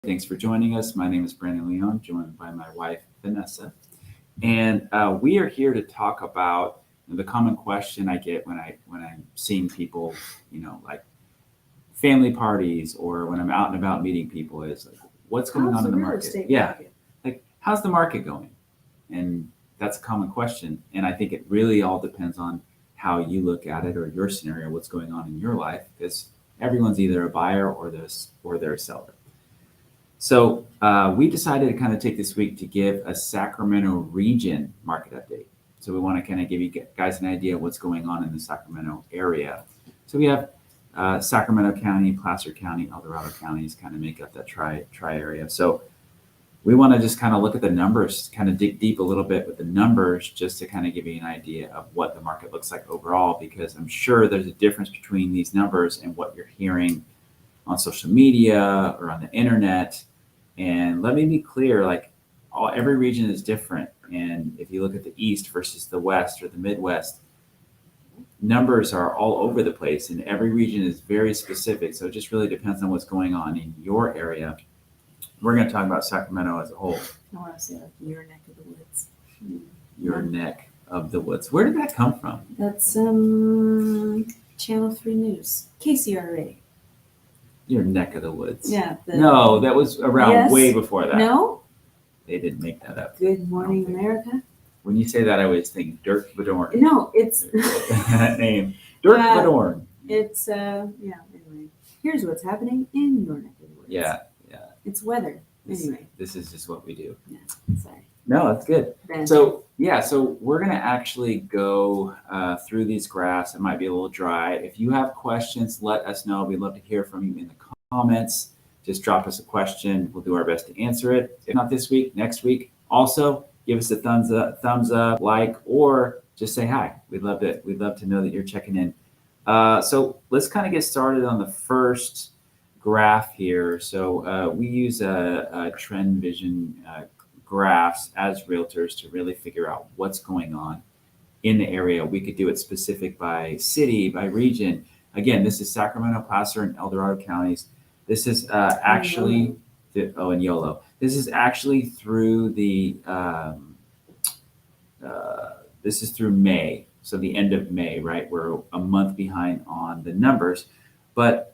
Thanks for joining us. My name is Brandon Leon, joined by my wife, Vanessa. And we are here to talk about the common question I get when I'm seeing people, like family parties or when I'm out and about meeting people is like, what's going on in the real market? estate Yeah, market? like how's the market going? And that's a common question. And I think it really all depends on how you look at it or your scenario, what's going on in your life, because everyone's either a buyer or they're a seller. So we decided to kind of take this week to give a Sacramento region market update. So we want to kind of give you guys an idea of what's going on in the Sacramento area. So we have Sacramento County, Placer County, El Dorado counties kind of make up that tri area. So we want to just kind of look at the numbers, kind of dig deep a little bit with the numbers, just to kind of give you an idea of what the market looks like overall, because I'm sure there's a difference between these numbers and what you're hearing on social media or on the internet. And let me be clear, like every region is different. And if you look at the East versus the West or the Midwest, numbers are all over the place and every region is very specific. So it just really depends on what's going on in your area. We're going to talk about Sacramento as a whole. I want to say like your neck of the woods. Your neck of the woods. Where did that come from? That's Channel 3 News, KCRA. Your neck of the woods. Yeah. No, that was around way before that. No? They didn't make that up. Good Morning America. When you say that, I always think Dirk Vadorn. No, it's that name. Dirk Vadorn. It's anyway. Here's what's happening in your neck of the woods. Yeah. It's weather. Anyway. This is just what we do. Yeah. Sorry. No, that's good. Ben. So we're gonna actually go through these graphs. It might be a little dry. If you have questions, let us know. We'd love to hear from you in the comments. Just drop us a question. We'll do our best to answer it. If not this week, next week. Also, give us a thumbs up, like, or just say hi. We'd love to know that you're checking in. So let's kind of get started on the first graph here. So we use a trend vision graphs as realtors to really figure out what's going on in the area. We could do it specific by city, by region. Again, this is Sacramento, Placer, and El Dorado counties. This is actually and YOLO. This is actually through the this is through May, so the end of May, right? We're a month behind on the numbers, but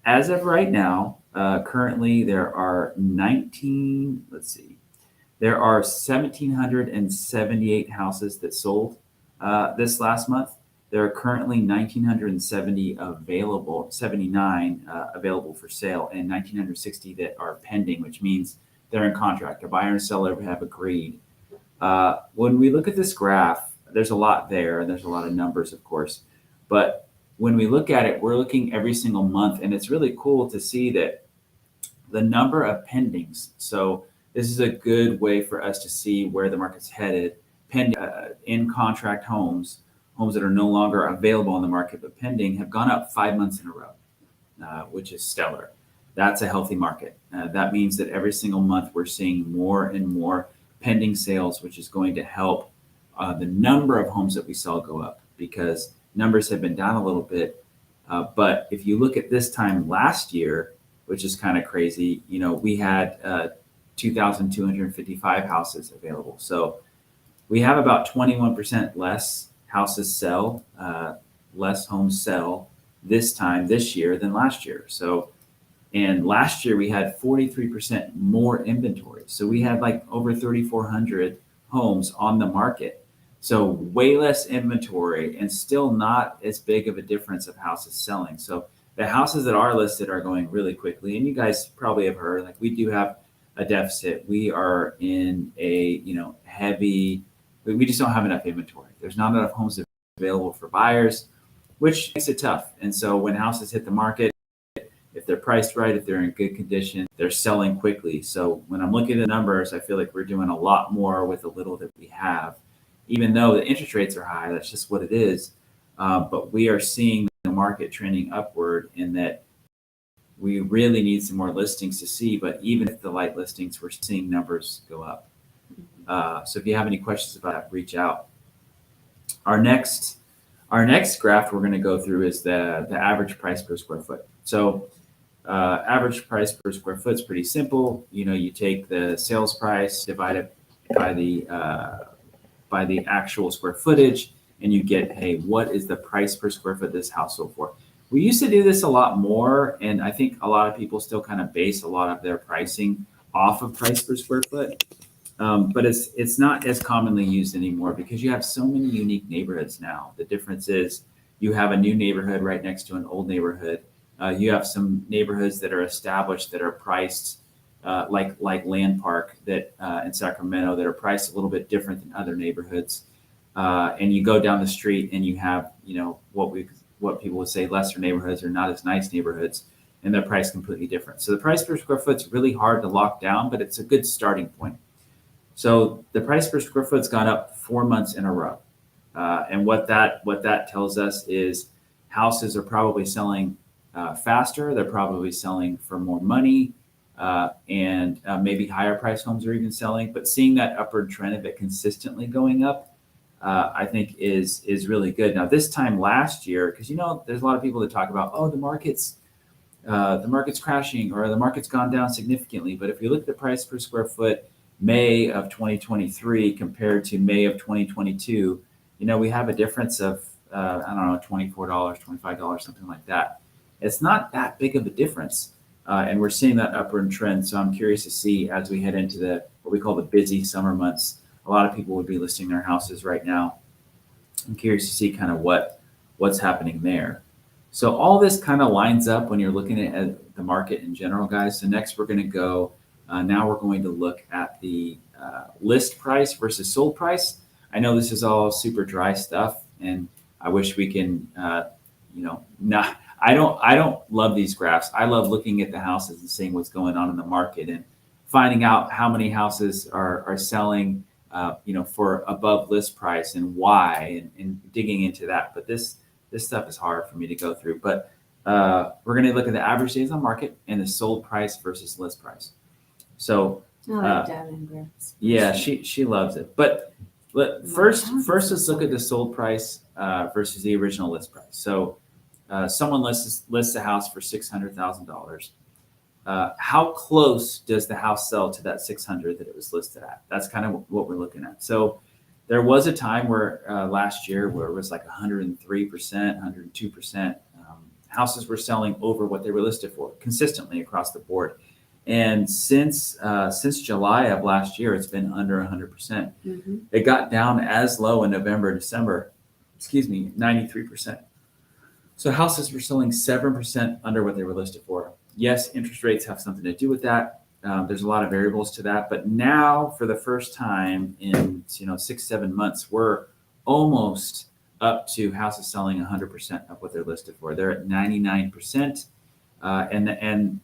as of right now, currently there are 1,778 houses that sold this last month. There are currently 1,970 available, 79 available for sale, and 1,960 that are pending, which means they're in contract. The buyer and seller have agreed. When we look at this graph, there's a lot there, and there's a lot of numbers, of course, but when we look at it, we're looking every single month, and it's really cool to see that the number of pendings. So this is a good way for us to see where the market's headed. Pending in contract homes that are no longer available on the market but pending, have gone up 5 months in a row, which is stellar. That's a healthy market. That means that every single month we're seeing more and more pending sales, which is going to help the number of homes that we sell go up, because numbers have been down a little bit. But if you look at this time last year, which is kind of crazy, we had 2,255 houses available. So we have about 21% less houses sell, less homes sell this year than last year. So, and last year we had 43% more inventory. So we had like over 3,400 homes on the market. So way less inventory and still not as big of a difference of houses selling. So the houses that are listed are going really quickly. And you guys probably have heard, like, we do have a deficit. We are in a, we just don't have enough inventory. There's not enough homes available for buyers, which makes it tough. And so when houses hit the market, if they're priced right, if they're in good condition, they're selling quickly. So when I'm looking at the numbers, I feel like we're doing a lot more with the little that we have. Even though the interest rates are high, that's just what it is. But we are seeing the market trending upward, in that we really need some more listings to see. But even if the light listings, we're seeing numbers go up. So if you have any questions about that, reach out. Our next graph we're going to go through is the average price per square foot. So Average price per square foot is pretty simple. You take the sales price, divide it by the actual square footage, and you get, hey, what is the price per square foot this house sold for? We used to do this a lot more, and I think a lot of people still kind of base a lot of their pricing off of price per square foot. But it's not as commonly used anymore because you have so many unique neighborhoods now. The difference is you have a new neighborhood right next to an old neighborhood. You have some neighborhoods that are established that are priced like Land Park that in Sacramento that are priced a little bit different than other neighborhoods. And you go down the street and you have what people would say lesser neighborhoods or not as nice neighborhoods, and they're priced completely different. So the price per square foot is really hard to lock down, but it's a good starting point. So the price per square foot's gone up 4 months in a row. And what that tells us is houses are probably selling faster. They're probably selling for more money, and maybe higher price homes are even selling. But seeing that upward trend of it consistently going up, I think is really good. Now this time last year, because there's a lot of people that talk about, oh, the market's crashing or the market's gone down significantly. But if you look at the price per square foot, May of 2023 compared to May of 2022, we have a difference of, I don't know, $24, $25, something like that. It's not that big of a difference. And we're seeing that upward trend. So I'm curious to see as we head into what we call the busy summer months, a lot of people would be listing their houses right now. I'm curious to see kind of what's happening there. So all this kind of lines up when you're looking at the market in general, guys. So next we're going to go, now we're going to look at the list price versus sold price. I know this is all super dry stuff, and I wish we can, not. I don't love these graphs. I love looking at the houses and seeing what's going on in the market and finding out how many houses are selling, for above list price and why, and digging into that. But this stuff is hard for me to go through. But we're going to look at the average days on market and the sold price versus list price. So I like diving graphs. yeah, she loves it. But first let's look at the sold price versus the original list price. So someone lists a house for $600,000. How close does the house sell to that 600 that it was listed at? That's kind of what we're looking at. So there was a time where last year where it was like 103%, 102%. Houses were selling over what they were listed for consistently across the board. And since July of last year, it's been under 100%. Mm-hmm. It got down as low in November, December, 93%. So houses were selling 7% under what they were listed for. Yes, interest rates have something to do with that. There's a lot of variables to that. But now, for the first time in 6-7 months, we're almost up to houses selling 100% of what they're listed for. They're at 99%, and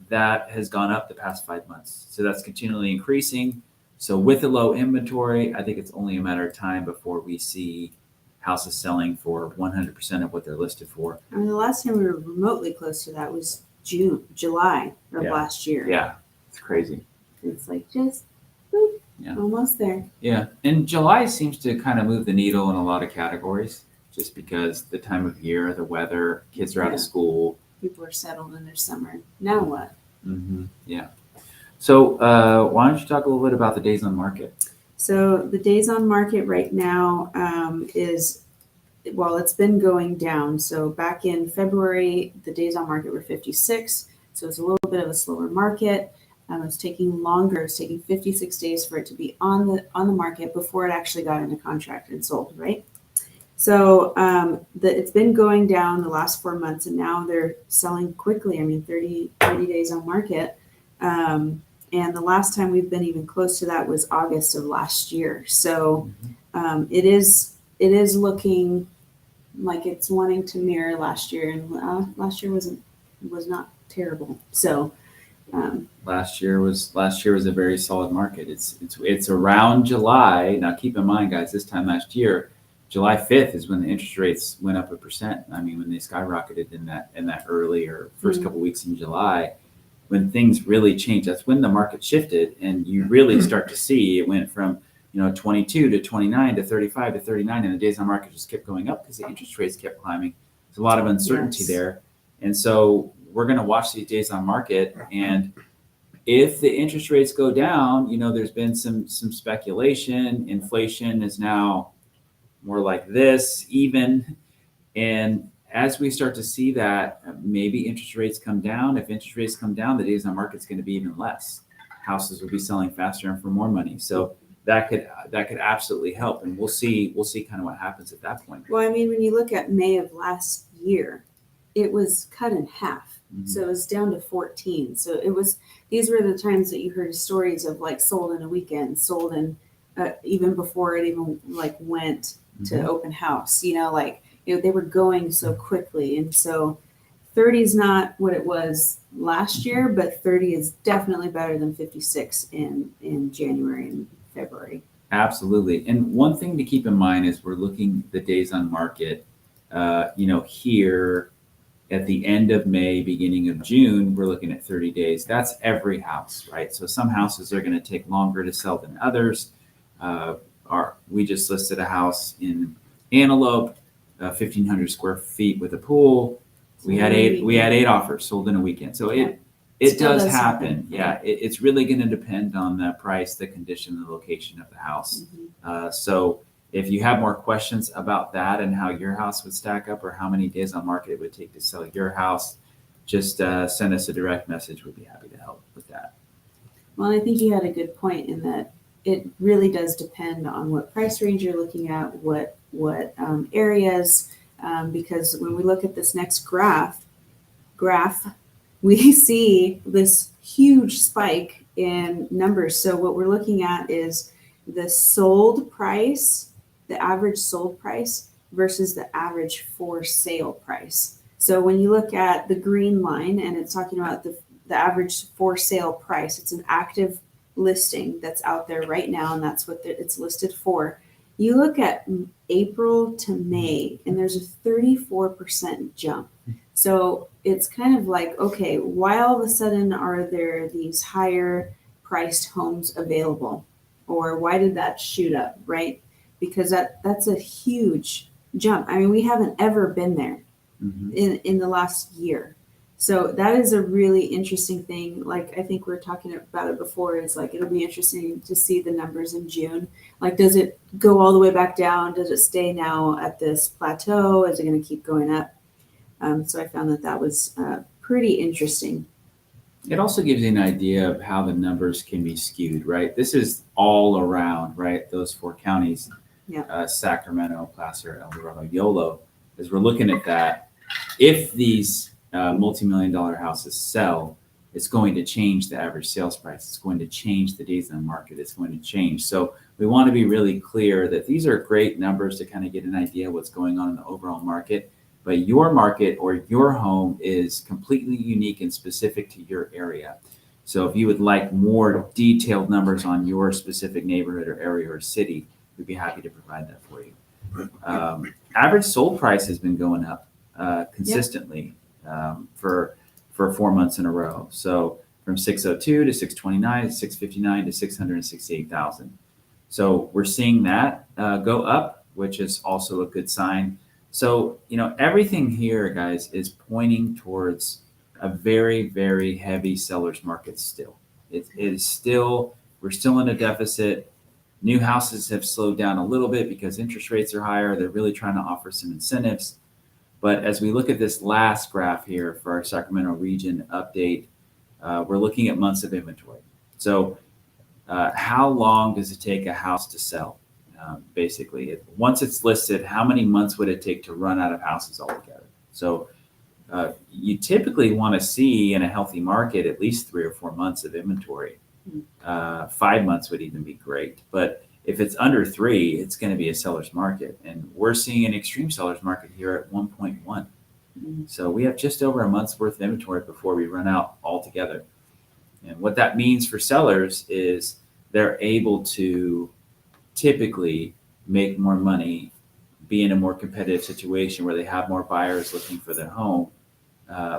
that has gone up the past 5 months. So that's continually increasing. So with the low inventory, I think it's only a matter of time before we see houses selling for 100% of what they're listed for. I mean, the last time we were remotely close to that was July of last year. Yeah, it's crazy. It's like just boop, Yeah. almost there. Yeah, and July seems to kind of move the needle in a lot of categories, just because the time of year, the weather, kids are out of school. People are settled in their summer. Now what? Mm-hmm. Yeah. So why don't you talk a little bit about the days on market? So the days on market right now it's been going down. So back in February, the days on market were 56. So it's a little bit of a slower market. It's taking longer. It's taking 56 days for it to be on the market before it actually got into contract and sold, right? So it's been going down the last 4 months, and now they're selling quickly. I mean, 30 days on market. And the last time we've been even close to that was August of last year. So it is looking like it's wanting to mirror last year, and last year was not terrible. So last year was a very solid market. It's around July. Now keep in mind, guys, this time last year, July 5th is when the interest rates went up 1%. I mean, when they skyrocketed in that early or first couple weeks in July, when things really changed, that's when the market shifted, and you really start to see it went from 22 to 29 to 35 to 39, and the days on market just kept going up because the interest rates kept climbing. There's a lot of uncertainty there, and so we're going to watch these days on market. And if the interest rates go down, there's been some speculation. Inflation is now more like this, even. And as we start to see that, maybe interest rates come down. If interest rates come down, the days on market's going to be even less. Houses will be selling faster and for more money. So that could absolutely help. And we'll see kind of what happens at that point. Well, I mean, when you look at May of last year, it was cut in half. Mhm. So it was down to 14. So these were the times that you heard stories of like sold in a weekend, sold in even before it even like went to Mhm. open house, they were going so quickly. And so 30 is not what it was last year, but 30 is definitely better than 56 in January and February. Absolutely. And one thing to keep in mind is we're looking the days on market, here at the end of May, beginning of June, we're looking at 30 days. That's every house, right? So some houses are going to take longer to sell than others. We just listed a house in Antelope, 1,500 square feet with a pool. We had eight offers sold in a weekend. So it does happen. Yeah, it's really going to depend on the price, the condition, the location of the house. Mm-hmm. So if you have more questions about that and how your house would stack up or how many days on market it would take to sell your house, just send us a direct message. We'd be happy to help with that. Well, I think you had a good point in that it really does depend on what price range you're looking at, what areas, because when we look at this next graph, we see this huge spike in numbers. So what we're looking at is the sold price, the average sold price versus the average for sale price. So when you look at the green line and it's talking about the average for sale price, it's an active listing that's out there right now, and that's what it's listed for. You look at April to May, and there's a 34% jump. So it's kind of like, okay, why all of a sudden are there these higher priced homes available? Or why did that shoot up, right? Because that's a huge jump. I mean, we haven't ever been there in the last year. So that is a really interesting thing. Like, I think we were talking about it before, is like, it'll be interesting to see the numbers in June. Like, does it go all the way back down? Does it stay now at this plateau? Is it going to keep going up? So I found that was pretty interesting. It also gives you an idea of how the numbers can be skewed, right? This is all around, right? Those four counties, Sacramento, Placer, El Dorado, Yolo. As we're looking at that, if these multi-million-dollar houses sell, it's going to change the average sales price. It's going to change the days on market. It's going to change. So we want to be really clear that these are great numbers to kind of get an idea of what's going on in the overall market. But your market or your home is completely unique and specific to your area. So if you would like more detailed numbers on your specific neighborhood or area or city, we'd be happy to provide that for you. Average sold price has been going up consistently for 4 months in a row. So from 602 to 629 to 659 to 668,000. So we're seeing that go up, which is also a good sign. So, everything here, guys, is pointing towards a very, very heavy seller's market still. It is still, we're still in a deficit. New houses have slowed down a little bit because interest rates are higher. They're really trying to offer some incentives. But as we look at this last graph here for our Sacramento region update, we're looking at months of inventory. So how long does it take a house to sell? Basically, once it's listed, how many months would it take to run out of houses altogether? So you typically want to see in a healthy market at least 3 or 4 months of inventory. 5 months would even be great. But if it's under 3, it's going to be a seller's market. And we're seeing an extreme seller's market here at 1.1. So we have just over a month's worth of inventory before we run out altogether. And what that means for sellers is they're able to typically make more money, be in a more competitive situation where they have more buyers looking for their home,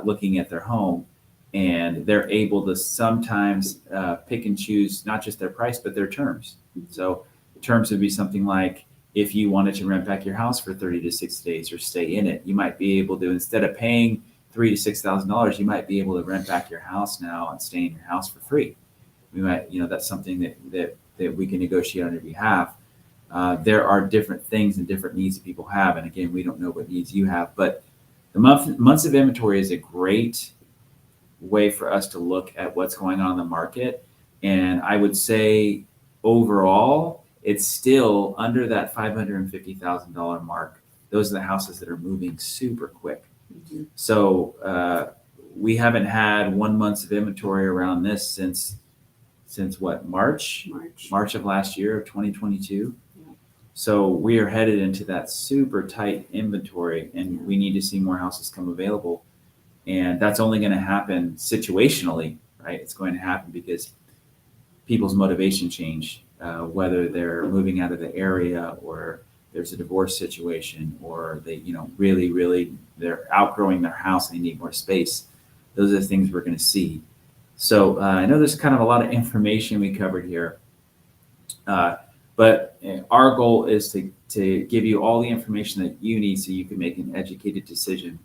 looking at their home, and they're able to sometimes pick and choose not just their price, but their terms. So terms would be something like, if you wanted to rent back your house for 30 to 60 days or stay in it, you might be able to, instead of paying $3,000 to $6,000, you might be able to rent back your house now and stay in your house for free. We might, that's something that we can negotiate on your behalf. There are different things and different needs that people have. And again, we don't know what needs you have, but the months of inventory is a great way for us to look at what's going on in the market. And I would say overall, it's still under that $550,000 mark. Those are the houses that are moving super quick. Mhm. So we haven't had 1 month of inventory around this since what, March of last year of 2022. Yeah. So we are headed into that super tight inventory, and we need to see more houses come available. And that's only going to happen situationally, right? It's going to happen because people's motivation change, whether they're moving out of the area or there's a divorce situation, or they, really, they're outgrowing their house and they need more space. Those are the things we're going to see. So I know there's kind of a lot of information we covered here, but our goal is to give you all the information that you need so you can make an educated decision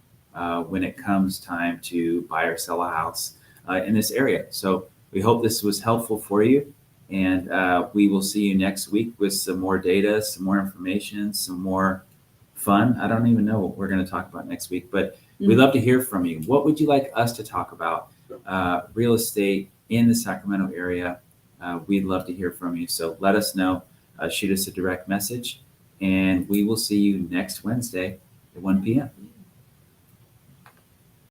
when it comes time to buy or sell a house in this area. So we hope this was helpful for you, and we will see you next week with some more data, some more information, some more fun. I don't even know what we're going to talk about next week, but we'd love to hear from you. What would you like us to talk about? Real estate in the Sacramento area. We'd love to hear from you. So let us know. Shoot us a direct message, and we will see you next Wednesday at 1 p.m.